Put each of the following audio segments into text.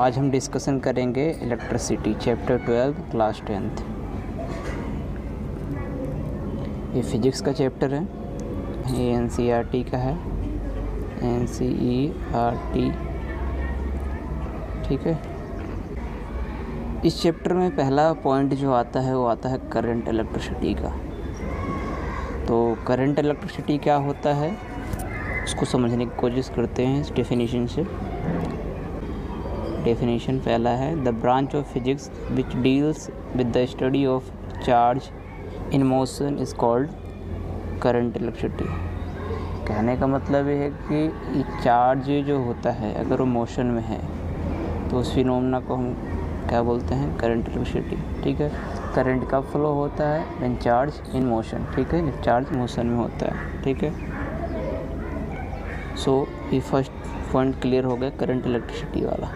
आज हम डिस्कशन करेंगे इलेक्ट्रिसिटी चैप्टर 12 क्लास 10th। ये फिजिक्स का चैप्टर है, ये NCERT का है, NCERT, ठीक है। इस चैप्टर में पहला पॉइंट जो आता है वो आता है करंट इलेक्ट्रिसिटी का। तो करंट इलेक्ट्रिसिटी क्या होता है उसको समझने की कोशिश करते हैं इस डेफिनेशन से। डेफिनेशन पहला है, the branch of physics which deals with the study of charge in motion is called current electricity. कहने का मतलब ये है कि चार्ज जो होता है अगर वो मोशन में है तो उस फिनोमेना को हम क्या बोलते हैं, करंट इलेक्ट्रिसिटी, ठीक है। करंट का फ्लो होता है व्हेन चार्ज इन मोशन, ठीक है, जब चार्ज मोशन में होता है, ठीक है। सो ये फर्स्ट पॉइंट क्लियर हो गया करंट इलेक्ट्रिसिटी वाला।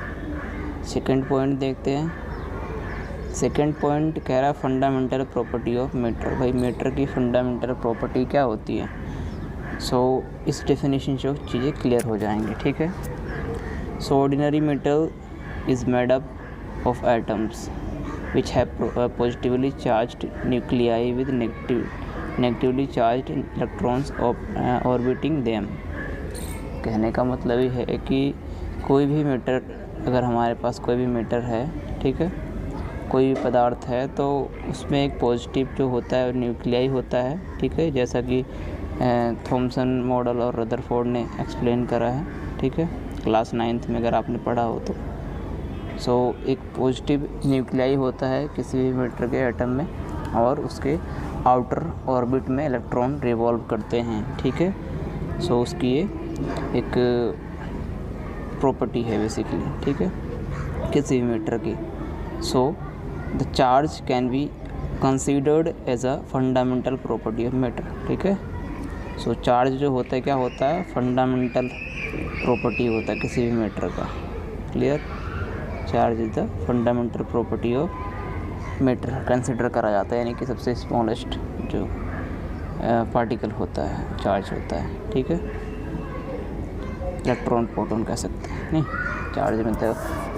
सेकंड पॉइंट देखते हैं। सेकंड पॉइंट कह रहा है फंडामेंटल प्रॉपर्टी ऑफ मैटर। भाई मैटर की फंडामेंटल प्रॉपर्टी क्या होती है। सो इस डेफिनेशन से चीज़ें क्लियर हो जाएंगी, ठीक है। So ordinary metal is made up of atoms which have positively charged nuclei with negatively charged electrons orbiting them. कहने का मतलब ये है कि कोई भी मैटर, अगर हमारे पास कोई भी मैटर है, ठीक है, कोई भी पदार्थ है, तो उसमें एक पॉजिटिव जो होता है न्यूक्लियाई होता है, ठीक है, जैसा कि थॉमसन मॉडल और रदरफोर्ड ने एक्सप्लेन करा है, ठीक है, क्लास 9th में अगर आपने पढ़ा हो तो। सो एक पॉजिटिव न्यूक्लियाई होता है किसी भी मैटर के एटम में और उसके आउटर ऑर्बिट में इलेक्ट्रॉन रिवॉल्व करते हैं, ठीक है। सो उसकी ये एक प्रॉपर्टी है बेसिकली, ठीक है, किसी भी मैटर की। So the charge can be considered as a fundamental property of matter, ठीक है। सो चार्ज जो होता है क्या होता है, फंडामेंटल प्रॉपर्टी होता है किसी भी मैटर का। Clear, charge is the fundamental property of matter consider करा जाता है, यानी कि सबसे स्मॉलेस्ट जो पार्टिकल होता है चार्ज होता है, ठीक है। इलेक्ट्रॉन प्रोटॉन कह सकते हैं, नहीं चार्ज में तो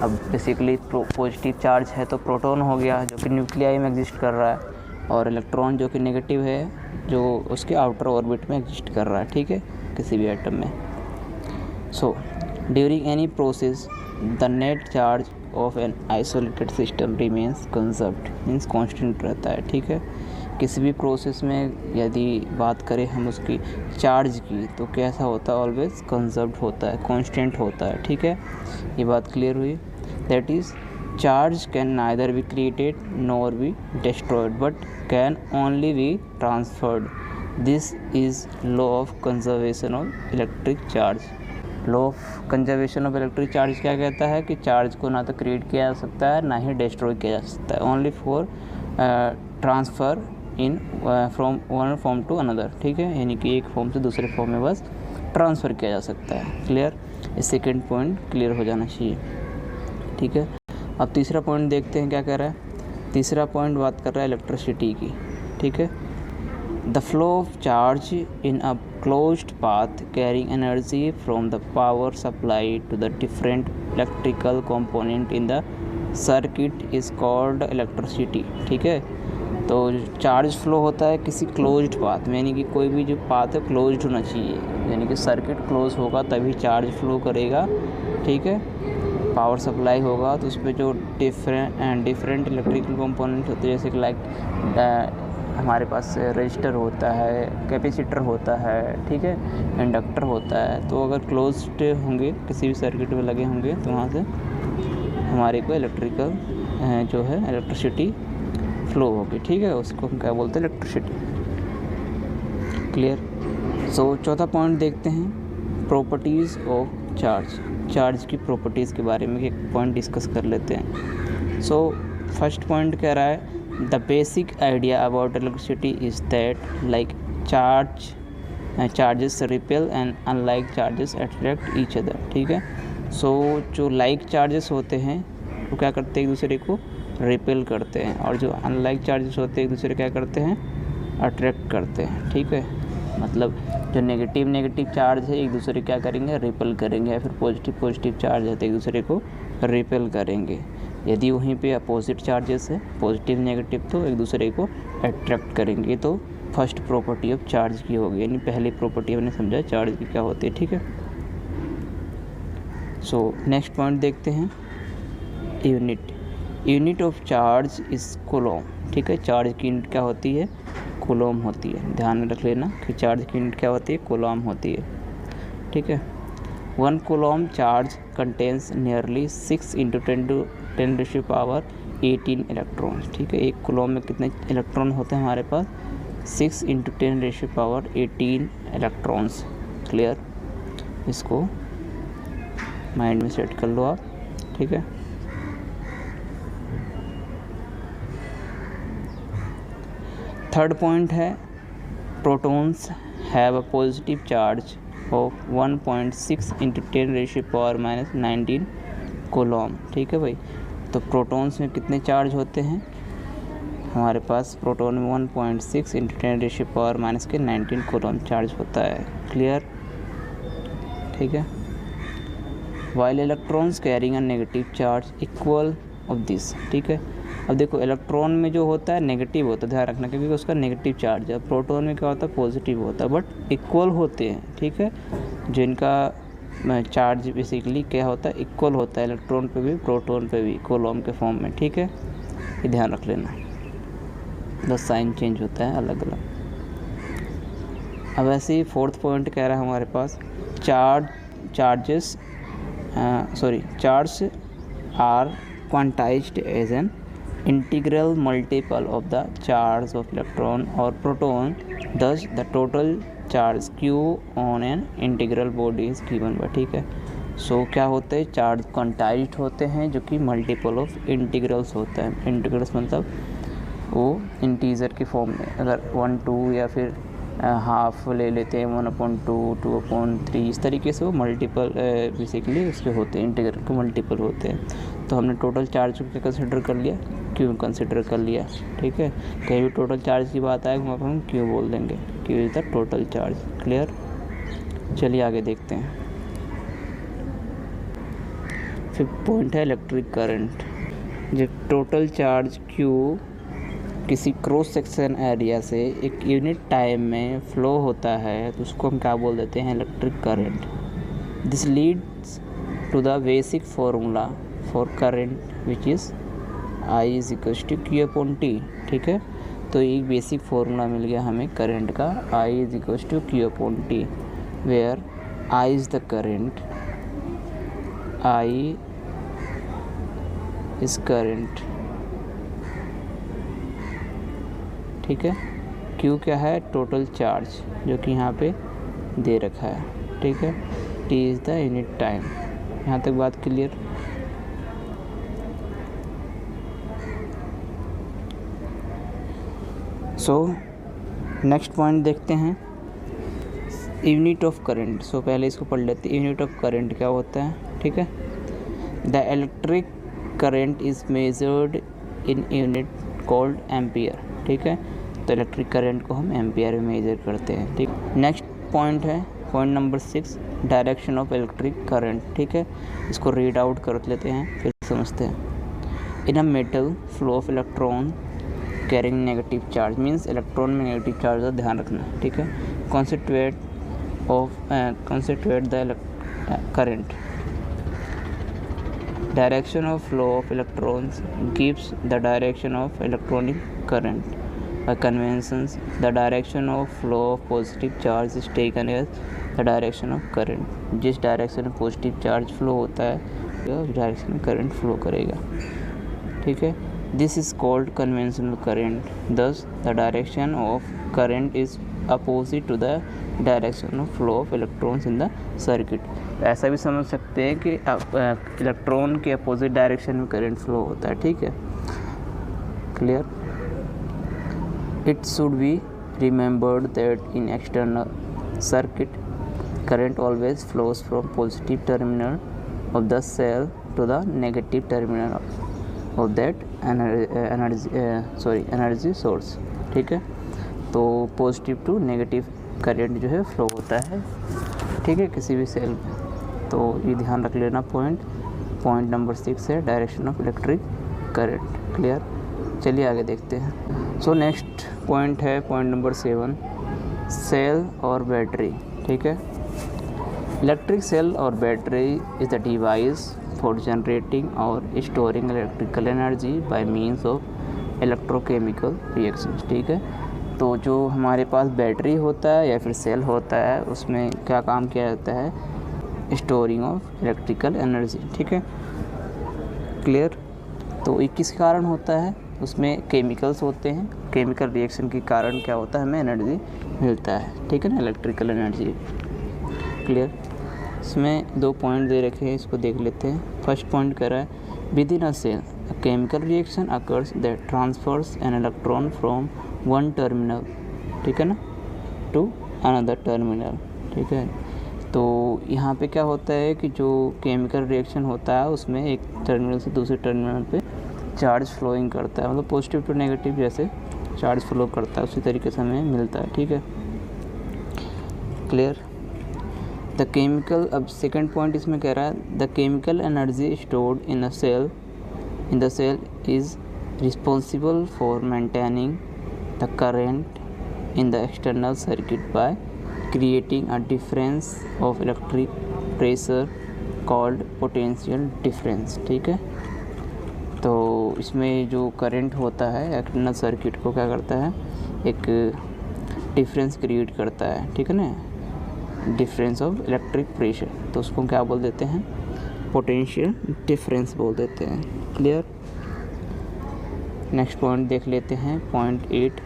अब बेसिकली पॉजिटिव चार्ज है तो प्रोटॉन हो गया जो कि न्यूक्लियाई में एग्जिस्ट कर रहा है, और इलेक्ट्रॉन जो कि नेगेटिव है जो उसके आउटर ऑर्बिट में एग्जिस्ट कर रहा है, ठीक है, किसी भी एटम में। So during any process the net charge of an isolated system remains conserved, means constant रहता है, ठीक है। किसी भी प्रोसेस में यदि बात करें हम उसकी चार्ज की तो कैसा होता है, ऑलवेज कंजर्व्ड होता है, कांस्टेंट होता है, ठीक है। ये बात क्लियर हुई। That is charge can neither be created nor be destroyed but can only be transferred. This is law of conservation of electric charge. Law of conservation of electric charge क्या कहता है कि चार्ज को ना तो create किया जा सकता है ना ही डिस्ट्रॉय किया जा सकता है, only for transfer in from one form to another, ठीक है, यानी कि एक फॉर्म से दूसरे फॉर्म में बस ट्रांसफ़र किया जा सकता है। क्लियर, इस सेकेंड पॉइंट क्लियर हो जाना चाहिए, ठीक है। अब तीसरा पॉइंट देखते हैं क्या कह रहा है। तीसरा पॉइंट बात कर रहा है इलेक्ट्रिसिटी की, ठीक है। The flow of charge in a closed path carrying energy from the power supply to the different electrical component in the circuit is called electricity, ठीक है। तो चार्ज फ्लो होता है किसी क्लोज्ड पाथ में, यानी कि कोई भी जो पाथ है क्लोज्ड होना चाहिए, यानी कि सर्किट क्लोज होगा तभी चार्ज फ्लो करेगा, ठीक है। पावर सप्लाई होगा तो उस पर जो डिफरेंट इलेक्ट्रिकल कंपोनेंट होते हैं, जैसे कि लाइक हमारे पास रजिस्टर होता है, कैपेसिटर होता है, ठीक है, इंडक्टर होता है, तो अगर क्लोज्ड होंगे किसी भी सर्किट में लगे होंगे तो वहाँ से हमारे को इलेक्ट्रिकल जो है इलेक्ट्रिसिटी फ्लो होगी, ठीक है, उसको हम क्या बोलते हैं, इलेक्ट्रिसिटी। क्लियर। सो चौथा पॉइंट देखते हैं, प्रॉपर्टीज़ ऑफ चार्ज। चार्ज की प्रॉपर्टीज़ के बारे में एक पॉइंट डिस्कस कर लेते हैं। सो फर्स्ट पॉइंट कह रहा है the basic idea about electricity is that like charges repel and unlike charges attract each other, ठीक है। सो जो लाइक चार्जेस होते हैं वो क्या करते हैं, एक दूसरे को रिपेल करते हैं, और जो अनलाइक चार्जेस होते हैं एक दूसरे क्या करते हैं, अट्रैक्ट करते हैं, ठीक है। मतलब जो नेगेटिव चार्ज है एक दूसरे क्या करेंगे, रिपेल करेंगे, या फिर पॉजिटिव चार्ज है तो एक दूसरे को रिपेल करेंगे। यदि वहीं पे अपोजिट चार्जेस है, पॉजिटिव नेगेटिव, तो एक दूसरे को अट्रैक्ट करेंगे। तो फर्स्ट प्रॉपर्टी ऑफ चार्ज की होगी, यानी पहली प्रॉपर्टी हमने समझा चार्ज की क्या होती है। ठीक है, सो नेक्स्ट पॉइंट देखते हैं, unit of charge is coulomb. ठीक है, चार्ज की यूनिट क्या होती है, कूलम होती है। ध्यान में रख लेना कि चार्ज की यूनिट क्या होती है, कूलम होती है। ठीक है, 1 coulomb charge contains nearly 6 × 10⁻18 electrons. ठीक है, एक कूलम में कितने इलेक्ट्रॉन होते हैं हमारे पास, 6 × 10⁻18 इलेक्ट्रॉन्स। क्लियर, इसको माइंड में सेट कर लो आप। ठीक है, थर्ड पॉइंट है, protons have a positive charge of 1.6 × 10⁻⁻19 coulomb. ठीक है भाई, तो प्रोटॉन्स में कितने चार्ज होते हैं हमारे पास, प्रोटॉन में 1.6 × 10⁻⁻19 कूलम चार्ज होता है। क्लियर, ठीक है। While electrons carrying a negative charge equal of this. ठीक है, अब देखो इलेक्ट्रॉन में जो होता है नेगेटिव होता है, ध्यान रखना, क्योंकि उसका नेगेटिव चार्ज है। प्रोटॉन में क्या होता है, पॉजिटिव होता है, बट इक्वल होते हैं। ठीक है, जिनका चार्ज बेसिकली क्या होता है, इक्वल होता है, इलेक्ट्रॉन पे भी प्रोटॉन पे भी, कूलम के फॉर्म में। ठीक है, ये ध्यान रख लेना, बस साइन चेंज होता है अलग अलग। अब ऐसे ही फोर्थ पॉइंट कह रहा है हमारे पास, charge are quantised as an integral multiple of the charge of electron or proton, thus the total charge q on an integral body is given by। ठीक है, सो क्या होते हैं, चार्ज क्वांटाइज्ड होते हैं जो कि मल्टीपल ऑफ इंटीग्रल्स होता है। इंटीग्रल्स मतलब वो इंटीजर के फॉर्म में, अगर 1 2 या फिर हाफ ले लेते हैं, 1/2 2/3, इस तरीके से वो मल्टीपल बेसिकली उसके होते हैं, इंटीग्रल के मल्टीपल होते हैं। तो हमने टोटल चार्ज को क्या कंसिडर कर लिया, क्यू कंसिडर कर लिया। ठीक है, कहीं भी टोटल चार्ज की बात आएगी वहाँ पर हम क्यू बोल देंगे, Q is the total charge. Clear, चलिए आगे देखते हैं। फिफ्थ पॉइंट है इलेक्ट्रिक करंट। जब टोटल चार्ज क्यू किसी क्रॉस सेक्शन एरिया से एक यूनिट टाइम में फ्लो होता है तो उसको हम क्या बोल देते हैं, electric current. This leads to the basic formula for current which is I = Q/T। ठीक है, तो एक बेसिक फार्मूला मिल गया हमें करंट का, I = Q/T, where I is the current, I is current. ठीक है, Q क्या है, टोटल चार्ज जो कि यहाँ पे दे रखा है। ठीक है, T is the unit time. यहाँ तक बात क्लियर। सो नेक्स्ट पॉइंट देखते हैं, यूनिट ऑफ करंट। सो पहले इसको पढ़ लेते हैं, यूनिट ऑफ करंट क्या होता है। ठीक है, the electric current is measured in unit called ampere. ठीक है, तो इलेक्ट्रिक करंट को हम एम्पियर में मेजर करते हैं। ठीक, नेक्स्ट पॉइंट है point number 6, direction of electric current. ठीक है, इसको रीड आउट कर लेते हैं फिर समझते हैं। In a metal flow of electron carrying negative charge, means electron में नेगेटिव चार्ज का ध्यान रखना। ठीक है, concentrate the current, direction of flow of electrons gives the direction of electronic current. By conventions, the direction of flow of positive charge is taken as the direction of current। जिस direction में positive charge flow होता है उस direction में current flow करेगा। ठीक है, this is called conventional current, thus the direction of current is opposite to the direction of flow of electrons in the circuit. ऐसा भी समझ सकते हैं कि इलेक्ट्रॉन के अपोजिट डायरेक्शन में करंट फ्लो होता है। ठीक है, clear. It should be remembered that in external circuit, current always flows from positive terminal of the cell to the negative terminal of that energy source। ठीक है, तो positive to negative current जो है flow होता है। ठीक है, किसी भी सेल में, तो ये ध्यान रख लेना पॉइंट। पॉइंट नंबर 6 है direction of electric current. Clear, चलिए आगे देखते हैं। सो नेक्स्ट पॉइंट है पॉइंट नंबर 7, सेल और बैटरी। ठीक है, इलेक्ट्रिक सेल और battery is the device for generating और storing electrical energy by means of electrochemical reactions. ठीक है, तो जो हमारे पास बैटरी होता है या फिर सेल होता है उसमें क्या काम किया जाता है, स्टोरिंग ऑफ इलेक्ट्रिकल एनर्जी। ठीक है, क्लियर। तो ये किस कारण होता है, उसमें केमिकल्स होते हैं, केमिकल रिएक्शन के कारण क्या होता है, हमें एनर्जी मिलता है। ठीक है ना, इलेक्ट्रिकल एनर्जी। क्लियर, इसमें 2 पॉइंट दे रखे हैं, इसको देख लेते हैं। फर्स्ट पॉइंट कह रहा है within a cell a chemical reaction occurs that transfers an electron from one terminal, ठीक है ना, टू अनदर टर्मिनल। ठीक है, तो यहाँ पे क्या होता है कि जो केमिकल रिएक्शन होता है उसमें एक टर्मिनल से दूसरे टर्मिनल पे चार्ज फ्लोइंग करता है, मतलब पॉजिटिव टू नेगेटिव जैसे चार्ज फ्लो करता है उसी तरीके से हमें मिलता है। ठीक है, क्लियर। द केमिकल, अब सेकंड पॉइंट इसमें कह रहा है the chemical energy stored in the cell is responsible for maintaining the current in the external circuit by creating a difference of electric pressure called potential difference। ठीक है, तो इसमें जो करंट होता है एक्सटर्नल सर्किट को क्या करता है, एक डिफरेंस क्रिएट करता है। ठीक है ना, डिफरेंस ऑफ इलेक्ट्रिक प्रेशर, तो उसको क्या बोल देते हैं, पोटेंशियल डिफरेंस बोल देते हैं। क्लियर, नेक्स्ट पॉइंट देख लेते हैं, पॉइंट 8।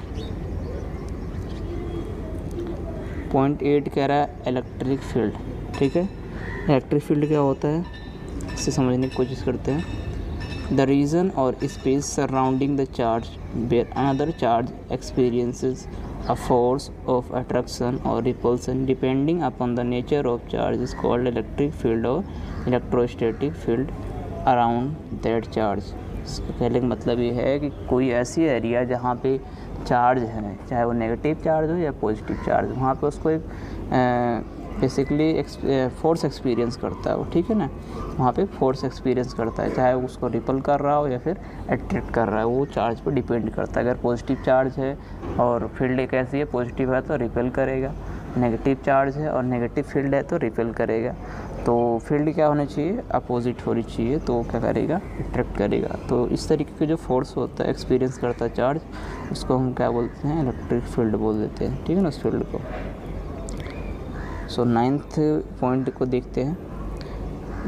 पॉइंट 8 कह रहा है इलेक्ट्रिक फील्ड। ठीक है, इलेक्ट्रिक फील्ड क्या होता है, इसे समझने की कोशिश करते हैं। द रीजन और space surrounding the charge where another charge experiences a force of attraction और repulsion depending upon the nature of charge is called electric field और electrostatic field around that charge. इसका कहने का मतलब ये है कि कोई ऐसी एरिया जहाँ पे चार्ज है, चाहे वो नेगेटिव चार्ज हो या पॉजिटिव चार्ज, वहाँ पे उसको एक बेसिकली फोर्स एक्सपीरियंस करता है वो। ठीक है ना, वहाँ पे फोर्स एक्सपीरियंस करता है, चाहे उसको रिपल कर रहा हो या फिर अट्रैक्ट कर रहा है, वो चार्ज पर डिपेंड करता है। अगर पॉजिटिव चार्ज है और फील्ड एक ऐसी है, पॉजिटिव है तो रिपल करेगा, नेगेटिव चार्ज है और नेगेटिव फील्ड है तो रिपल करेगा। तो फील्ड क्या होना चाहिए, अपोजिट होनी चाहिए, तो क्या करेगा, अट्रैक्ट करेगा। तो इस तरीके के जो फोर्स होता है, एक्सपीरियंस करता है चार्ज, उसको हम क्या बोलते हैं, इलेक्ट्रिक फील्ड बोल देते हैं। ठीक है ना, उस फील्ड को। सो 9th पॉइंट को देखते हैं।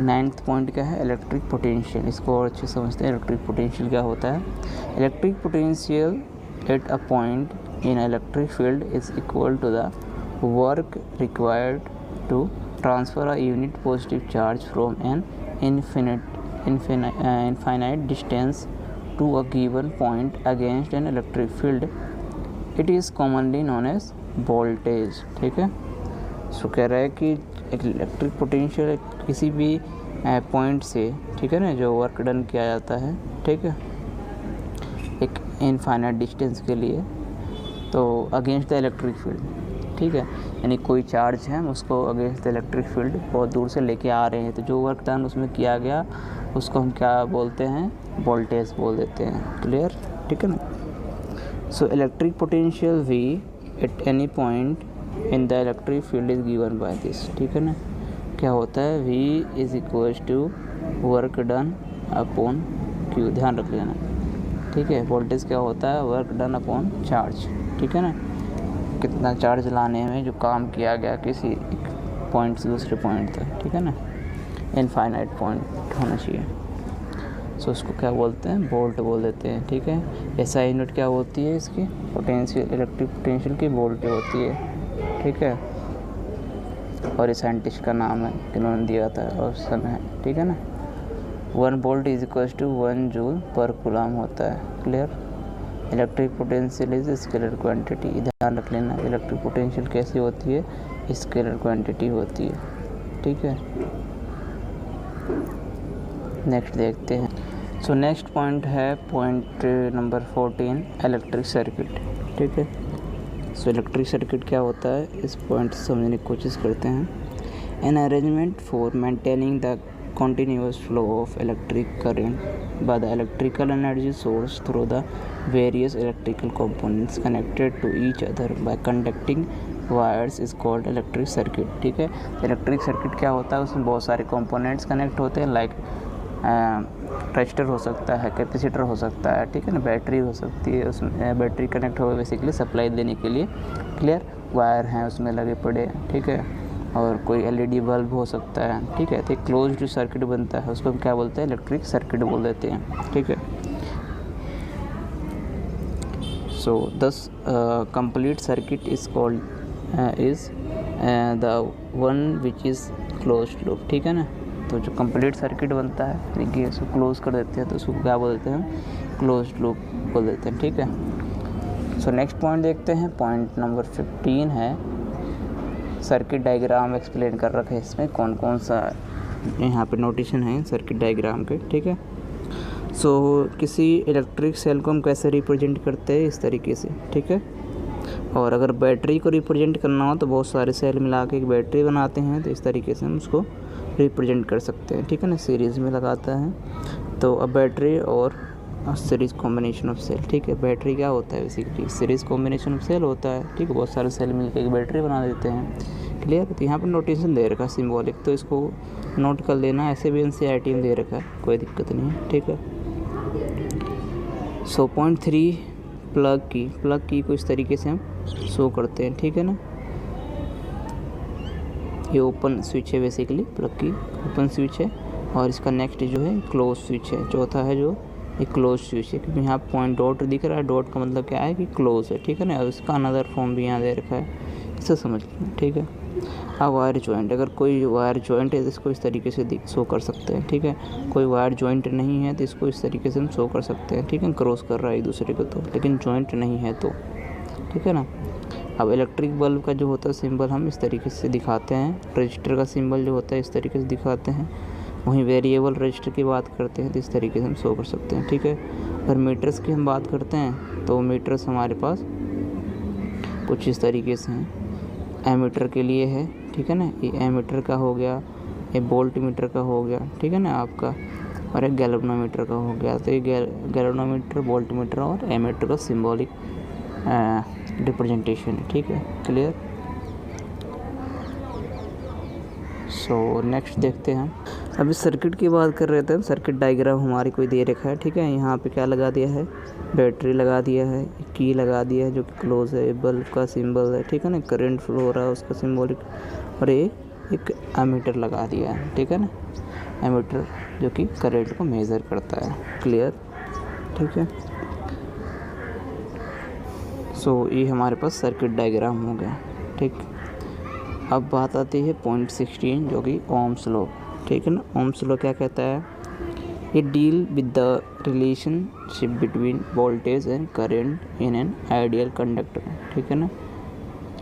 9th पॉइंट क्या है, इलेक्ट्रिक पोटेंशियल। इसको और अच्छे समझते हैं, इलेक्ट्रिक पोटेंशियल क्या होता है। Electric potential at a point in electric field is equal to the work required to transfer a unit positive charge from an infinite distance to a given point against an electric field. It is commonly known as voltage। ठीक है, सो कह रहा है कि एक electric potential किसी भी point से, ठीक है ना, जो वर्क डन किया जाता है, ठीक है, एक इनफाइनाइट डिस्टेंस के लिए, तो अगेंस्ट द इलेक्ट्रिक फील्ड। ठीक है, यानी कोई चार्ज है, हम उसको अगेंस्ट द इलेक्ट्रिक फील्ड बहुत दूर से लेके आ रहे हैं, तो जो वर्क डन उसमें किया गया उसको हम क्या बोलते हैं, वोल्टेज बोल देते हैं। क्लियर, ठीक है ना। So electric potential V at any point in the electric field is given by this. ठीक है ना, क्या होता है, V is equals to work done upon Q। ध्यान रख लेना, ठीक है। वोल्टेज क्या होता है, वर्क डन अपॉन चार्ज। ठीक है ना, कितना चार्ज लाने में जो काम किया गया किसी एक पॉइंट से दूसरे पॉइंट तक। ठीक है ना, इनफाइनाइट पॉइंट होना चाहिए। सो उसको क्या बोलते हैं, वोल्ट बोल देते हैं। ठीक है, ऐसा यूनिट क्या होती है इसकी, पोटेंशियल, इलेक्ट्रिक पोटेंशियल की वोल्ट होती है। ठीक है, और ये साइंटिस्ट का नाम है, किन्होंने दिया था, ऑप्शन है। ठीक है ना, 1 volt is equal to 1 joule per coulomb होता है। Clear, electric potential is scalar quantity. ध्यान रख लेना, इलेक्ट्रिक पोटेंशियल कैसी होती है, स्केलर क्वांटिटी होती है। ठीक है, नेक्स्ट देखते हैं। सो नेक्स्ट पॉइंट है पॉइंट नंबर 14, इलेक्ट्रिक सर्किट। ठीक है, सो इलेक्ट्रिक सर्किट क्या होता है, इस पॉइंट से समझने की कोशिश करते हैं। An arrangement for maintaining the continuous flow of electric current by the electrical energy source through the various electrical components connected to each other by conducting wires is called electric circuit। ठीक है, electric circuit क्या होता है, उसमें बहुत सारे components connect होते हैं, लाइक रजिस्टर हो सकता है, कैपेसिटर हो सकता है, ठीक है ना, बैटरी हो सकती है, उसमें बैटरी कनेक्ट हो बेसिकली सप्लाई देने के लिए, क्लियर, वायर हैं उसमें लगे पड़े, ठीक है, और कोई एलईडी बल्ब हो सकता है, ठीक है। तो एक क्लोज्ड सर्किट बनता है, उसको हम क्या बोलते हैं, इलेक्ट्रिक सर्किट बोल देते हैं, ठीक है। सो दस complete circuit is called is the one which is closed loop, ठीक है ना। तो जो कंप्लीट सर्किट बनता है, देखिए इसको क्लोज कर देते हैं तो उसको क्या बोलते हैं, क्लोज्ड लूप बोल देते हैं, ठीक है। सो नेक्स्ट पॉइंट देखते हैं, पॉइंट नंबर 15 है सर्किट डायग्राम एक्सप्लेन कर रखा है, इसमें कौन कौन सा यहाँ पे नोटेशन है सर्किट डायग्राम के, ठीक है। सो किसी इलेक्ट्रिक सेल को हम कैसे रिप्रेजेंट करते हैं, इस तरीके से, ठीक है। और अगर बैटरी को रिप्रेजेंट करना हो तो बहुत सारे सेल मिला के एक बैटरी बनाते हैं, तो इस तरीके से हम उसको रिप्रेजेंट कर सकते हैं, ठीक है ना, सीरीज़ में लगाता है। तो अब बैटरी और सीरीज़ कॉम्बिनेशन ऑफ सेल, ठीक है। बैटरी क्या होता है, basically series combination of cell होता है, ठीक है, बहुत सारे सेल मिलकर एक बैटरी बना देते हैं, क्लियर। तो यहाँ पर नोटेशन दे रखा है सिम्बॉलिक, तो इसको नोट कर लेना, ऐसे भी एनसीईआरटी में दे रखा है, कोई दिक्कत नहीं है, ठीक है। सो पॉइंट 3 प्लग की को इस तरीके से हम शो करते हैं, ठीक है ना। ये ओपन स्विच है, बेसिकली प्लग की ओपन स्विच है, और इसका नेक्स्ट जो है क्लोज स्विच है, चौथा है जो ये क्लोज स्विच है, क्योंकि यहाँ पॉइंट डॉट दिख रहा है, डॉट का मतलब क्या है कि क्लोज है, ठीक है ना। और इसका अनदर फॉर्म भी यहाँ दे रखा है, इसे समझ लेना, ठीक है। अब वायर जॉइंट, अगर कोई वायर जॉइंट है तो इसको इस तरीके से शो कर सकते हैं, ठीक है। कोई वायर जॉइंट नहीं है तो इसको इस तरीके से हम शो कर सकते हैं, ठीक है। क्रॉस कर रहा है एक दूसरे को तो, लेकिन जॉइंट नहीं है तो, ठीक है ना। अब इलेक्ट्रिक बल्ब का जो होता है सिंबल हम इस तरीके से दिखाते हैं, रजिस्टर का सिंबल जो होता है इस तरीके से दिखाते हैं। वहीं वेरिएबल रजिस्टर की बात करते हैं तो इस तरीके से हम शो कर सकते हैं, ठीक है। अगर मीटर्स की हम बात करते हैं तो मीटर्स हमारे पास कुछ इस तरीके से हैं। एमीटर के लिए है, ठीक है ना, ये एमीटर का हो गया, ये वोल्ट मीटर का हो गया, ठीक है ना आपका, और एक गैल्वेनोमीटर का हो गया। तो ये गैल्वेनोमीटर, वोल्ट मीटर और एमीटर का सिंबॉलिक रिप्रेजेंटेशन है, ठीक है, क्लियर। सो नेक्स्ट देखते हैं, अभी सर्किट की बात कर रहे थे, सर्किट डायग्राम हमारी कोई दे रखा है, ठीक है। यहाँ पे क्या लगा दिया है, बैटरी लगा दिया है, की लगा दिया है जो कि क्लोज है, बल्ब का सिंबल है, ठीक है ना, करंट फ्लो हो रहा है उसका सिंबॉलिक, और ये एक एमीटर लगा दिया है, ठीक है ना, एमीटर जो कि करंट को मेज़र करता है, क्लियर, ठीक है। सो ये हमारे पास सर्किट डायग्राम हो गया, ठीक। अब बात आती है पॉइंट 16 जो कि ओम्स लॉ, ठीक है ना। ओम्स लॉ क्या कहता है, ये deal with the relationship between voltage and current in an ideal conductor, ठीक है ना।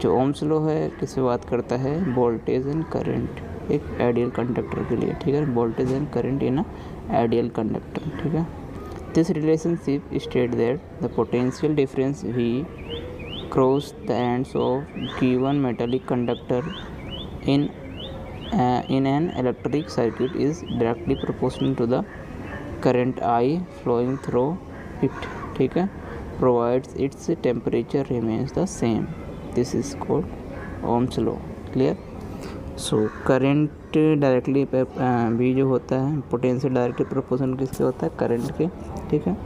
जो ओम्स लॉ है किससे बात करता है, वोल्टेज एंड करंट एक आइडियल कंडक्टर के लिए, ठीक है, voltage and current in ideal conductor, ठीक है। This relationship state that the potential difference V cross the ends of given metallic conductor in an electric circuit is directly proportional to the current I flowing through it, ठीक है, provides its temperature remains the same. This is called Ohm's law, clear. So current directly V जो होता है potential directly proportional किसके होता है, current के, ठीक है।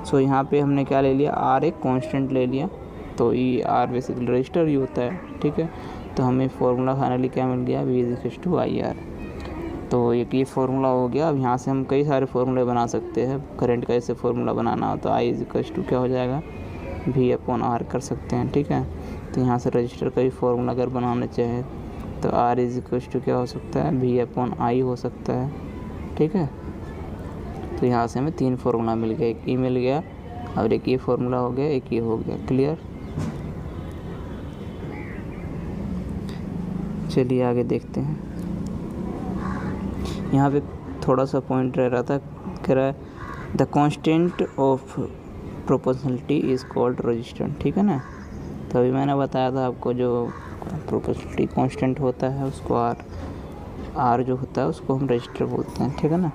सो यहाँ पे हमने क्या ले लिया, R एक कांस्टेंट ले लिया, तो ये R बेसिकली रजिस्टर ही होता है, ठीक है। तो हमें फार्मूला फाइनली क्या मिल गया, V=IR। तो ये फार्मूला हो गया। अब यहाँ से हम कई सारे फार्मूले बना सकते हैं, करंट का ऐसे फार्मूला बनाना हो तो I= क्या हो जाएगा, V/R कर सकते हैं, ठीक है। तो यहाँ से रजिस्टर का भी फार्मूला अगर बनाना चाहें तो R= क्या हो सकता है, V/I हो सकता है, ठीक है। तो यहाँ से हमें 3 फार्मूला मिल गया, एक ये मिल गया और एक ये फार्मूला हो गया, एक ये हो गया, क्लियर। चलिए आगे देखते हैं। यहाँ पे थोड़ा सा पॉइंट रह रहा था, कह रहा है the constant of proportionality is called resistance, ठीक है ना। तो अभी मैंने बताया था आपको जो प्रोपोर्शनलिटी कांस्टेंट होता है उसको R आर जो होता है उसको हम रजिस्टर बोलते हैं, ठीक है ना,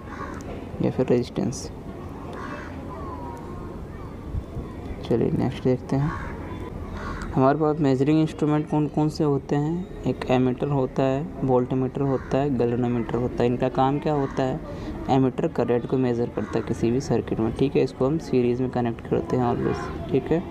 या फिर रेजिस्टेंस। चलिए नेक्स्ट देखते हैं। हमारे पास मेजरिंग इंस्ट्रूमेंट कौन कौन से होते हैं? एक एमीटर होता है, वोल्टमीटर होता है, गैल्वेनोमीटर होता है। इनका काम क्या होता है? एमीटर करंट को मेज़र करता है किसी भी सर्किट में, ठीक है। इसको हम सीरीज़ में कनेक्ट करते हैं ऑलवेज, ठीक है।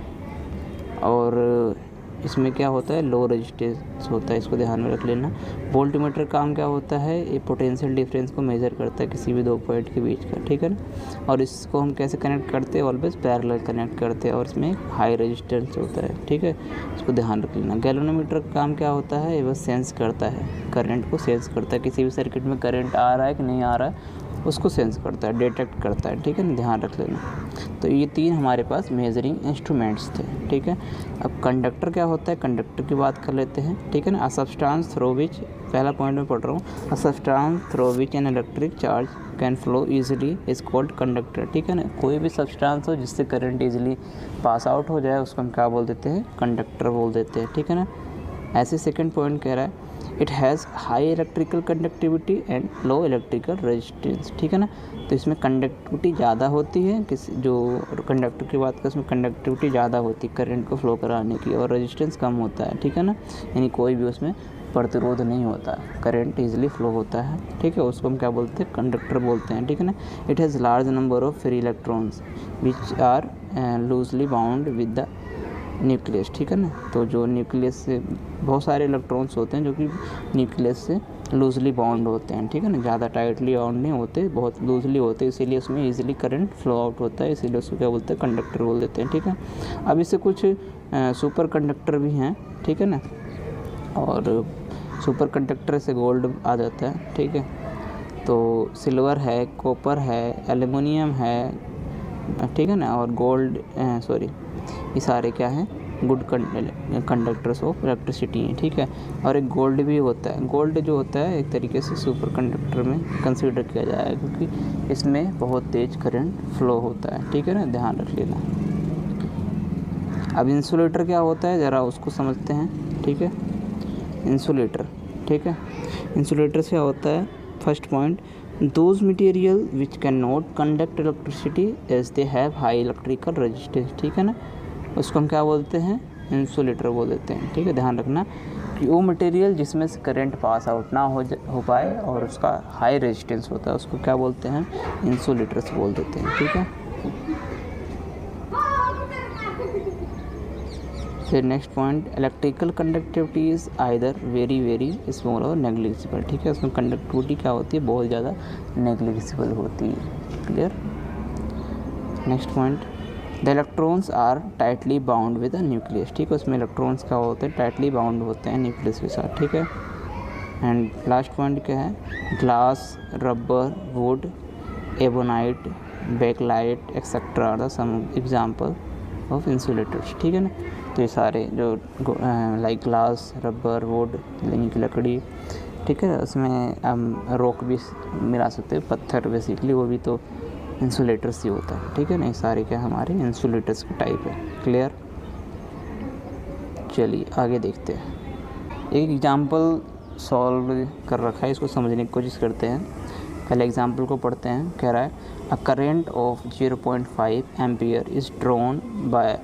और इसमें क्या होता है? लो रेजिस्टेंस होता है, इसको ध्यान में रख लेना। वोल्टमीटर काम क्या होता है? ये पोटेंशियल डिफरेंस को मेज़र करता है किसी भी दो पॉइंट के बीच का, ठीक है ना। और इसको हम कैसे कनेक्ट करते हैं? ऑलवेज पैरेलल कनेक्ट करते हैं, और इसमें हाई रेजिस्टेंस होता है, ठीक है, इसको ध्यान रख लेना। गैल्वेनोमीटर का काम क्या होता है? ये बस सेंस करता है, करंट को सेंस करता है, किसी भी सर्किट में करंट आ रहा है कि नहीं आ रहा है उसको सेंस करता है, डिटेक्ट करता है, ठीक है ना, ध्यान रख लेना। तो ये 3 हमारे पास मेजरिंग इंस्ट्रूमेंट्स थे, ठीक है। अब कंडक्टर क्या होता है? कंडक्टर की बात कर लेते हैं, ठीक है ना। अ सब्सटेंस थ्रू विच, पहला पॉइंट में पढ़ रहा हूँ, a substance through which an electric charge can flow easily is called conductor, ठीक है ना। कोई भी सब्सटेंस हो जिससे करंट ईजिली पास आउट हो जाए उसको हम क्या बोल देते हैं? कंडक्टर बोल देते हैं, ठीक है ना। ऐसे सेकंड पॉइंट कह रहा है it has high electrical conductivity and low electrical resistance, ठीक है ना। तो इसमें कंडक्टिविटी ज़्यादा होती है, किसी जो कंडक्टर की बात करें उसमें कंडक्टिविटी ज़्यादा होती है करंट को फ्लो कराने की, और रेजिस्टेंस कम होता है, ठीक है ना। यानी कोई भी उसमें प्रतिरोध नहीं होता, करंट ईजिली फ्लो होता है, ठीक है। उसको हम क्या बोलते हैं? कंडक्टर बोलते हैं, ठीक है ना। It has large number of free electrons which are loosely bound with the nucleus, ठीक है ना। तो जो न्यूक्लियस से बहुत सारे इलेक्ट्रॉन्स होते हैं जो कि न्यूक्लियस से लूजली बाउंड होते हैं, ठीक है ना, ज़्यादा टाइटली बाउंड नहीं होते, बहुत लूजली होते हैं, इसीलिए उसमें इजीली करंट फ्लो आउट होता है, इसीलिए उसको क्या बोलते हैं? कंडक्टर बोल देते हैं, ठीक है। अब इससे कुछ सुपर कंडक्टर भी हैं, ठीक है ना, और सुपर कंडक्टर से गोल्ड आ जाता है, ठीक है। तो सिल्वर है, कॉपर है, एल्युमिनियम है, ठीक है ना, और गोल्ड ये सारे क्या हैं? गुड कंडक्टर्स ऑफ इलेक्ट्रिसिटी हैं, ठीक है। और एक गोल्ड भी होता है, गोल्ड जो होता है एक तरीके से सुपर कंडक्टर में कंसीडर किया जाएगा क्योंकि इसमें बहुत तेज करंट फ्लो होता है, ठीक है ना, ध्यान रख लेना। अब इंसुलेटर क्या होता है ज़रा उसको समझते हैं, ठीक है। इंसुलेटर, ठीक है, इंसुलेटर क्या होता है? First point, those material which cannot conduct electricity as they have high electrical resistance, ठीक है ना, उसको हम क्या बोलते हैं? इंसुलेटर बोल देते हैं, ठीक है। ध्यान रखना कि वो मटेरियल जिसमें से करंट पास आउट ना हो पाए और उसका हाई रेजिस्टेंस होता है उसको क्या बोलते हैं? इंसुलेटर्स बोल देते हैं, ठीक है। फिर next point, electrical conductivity is either very small और नेग्लिजिबल, ठीक है। उसमें कंडक्टिविटी क्या होती है? बहुत ज़्यादा नेग्लिजिबल होती है, clear. Next point, the electrons are tightly bound with the nucleus, ठीक है। उसमें इलेक्ट्रॉन्स क्या होते हैं? टाइटली बाउंड होते हैं न्यूक्लियस के साथ, ठीक है। एंड लास्ट पॉइंट क्या है? Glass, rubber, wood, ebonite, Bakelite etcetera are the some example of insulators, ठीक है ना। तो ये सारे जो लाइक ग्लास, रबर, वुड यानी की लकड़ी, ठीक है, उसमें हम रॉक भी मिला सकते हैं, पत्थर बेसिकली, वो भी तो इंसुलेटर्स ही होता है, ठीक है ना। ये सारे क्या हमारे इंसुलेटर्स के टाइप है, क्लियर। चलिए आगे देखते हैं। एक एग्जांपल सॉल्व कर रखा है, इसको समझने की कोशिश करते हैं। पहले एग्जांपल को पढ़ते हैं। कह रहा है a current of 0.5 ampere is drawn by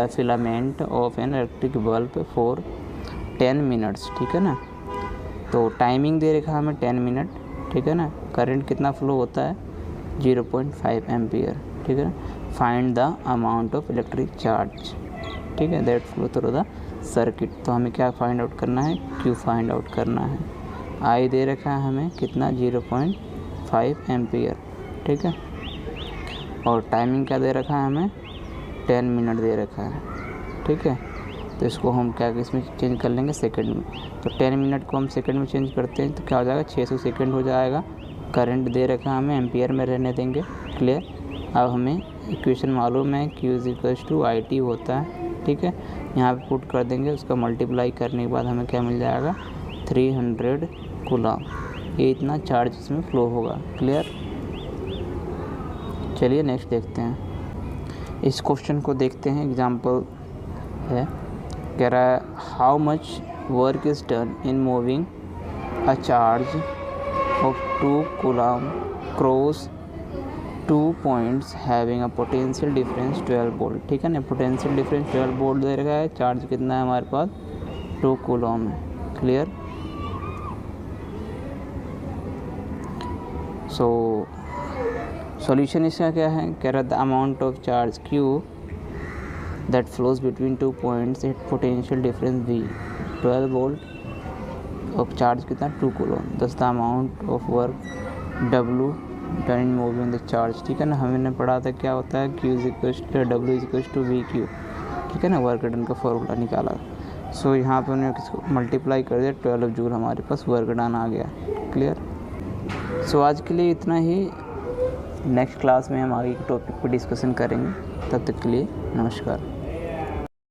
filament of an electric bulb for 10 minutes, ठीक है ना। तो टाइमिंग दे रखा है हमें 10 मिनट, ठीक है ना। करंट कितना फ्लो होता है? 0.5 एम्पियर, ठीक है ना। Find the amount of electric charge, ठीक है, that flow through the circuit. तो हमें क्या फाइंड आउट करना है? क्यू फाइंड आउट करना है। आई दे रखा है हमें कितना? 0.5 एम्पियर, ठीक है। और टाइमिंग क्या दे रखा है हमें? 10 मिनट दे रखा है, ठीक है। तो इसको हम क्या इसमें चेंज कर लेंगे सेकंड में। तो 10 मिनट को हम सेकंड में चेंज करते हैं तो क्या हो जाएगा? 600 सेकंड हो जाएगा। करंट दे रखा है हमें, एम्पियर में रहने देंगे, क्लियर। अब हमें इक्वेशन मालूम है Q = IT होता है, ठीक है। यहाँ पे पुट कर देंगे, उसका मल्टीप्लाई करने के बाद हमें क्या मिल जाएगा? 300 कूलम। ये इतना चार्ज इसमें फ्लो होगा, क्लियर। चलिए नेक्स्ट देखते हैं। इस क्वेश्चन को देखते हैं, एग्जांपल है। कह रहा है how much work is done in moving a charge of 2 coulomb cross 2 points having a potential difference 12 volt. ठीक है ना, पोटेंशियल डिफरेंस 12 वोल्ट दे रखा है, चार्ज कितना है हमारे पास 2 कूलम है। क्लियर। सो सॉल्यूशन इसका क्या है, कह रहा the amount of charge Q that flows between 2 points at potential difference V 12 volt of charge कितना 2 कूलम, दस the amount of work W done in moving the charge. ठीक है ना, हमने पढ़ा था क्या होता है Q W equal we Q. ठीक है ना, वर्क डन का फॉर्मूला निकाला। सो यहाँ पे उन्होंने किसको मल्टीप्लाई कर दिया, 12 जूल हमारे पास वर्क डन आ गया। क्लियर। सो आज के लिए इतना ही, नेक्स्ट क्लास में हम आगे के टॉपिक पर डिस्कशन करेंगे। तब तक के लिए नमस्कार।